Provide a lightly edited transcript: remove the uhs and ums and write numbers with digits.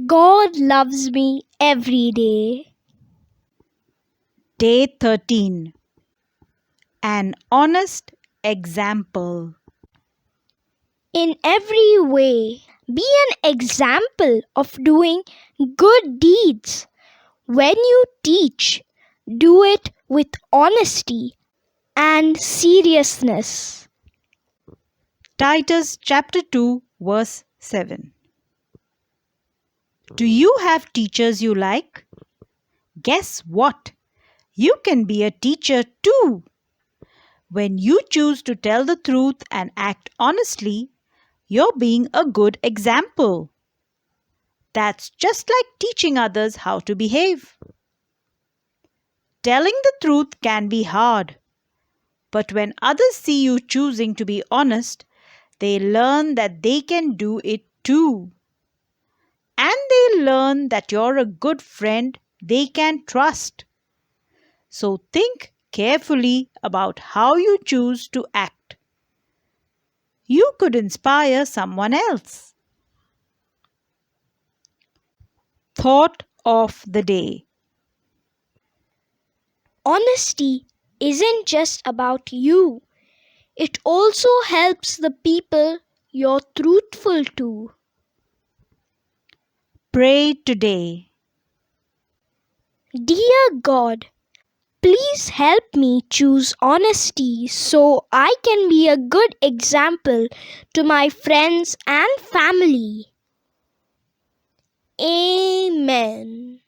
God loves me every day. Day 13. An honest example. In every way, be an example of doing good deeds. When you teach, do it with honesty and seriousness. Titus chapter 2 verse 7. Do you have teachers you like? Guess what? You can be a teacher too. When you choose to tell the truth and act honestly, you're being a good example. That's just like teaching others how to behave. Telling the truth can be hard, but when others see you choosing to be honest, they learn that they can do it too. And they learn that you're a good friend they can trust. So think carefully about how you choose to act. You could inspire someone else. Thought of the day. Honesty isn't just about you, it also helps the people you're truthful to. Pray today. Dear God, please help me choose honesty so I can be a good example to my friends and family. Amen.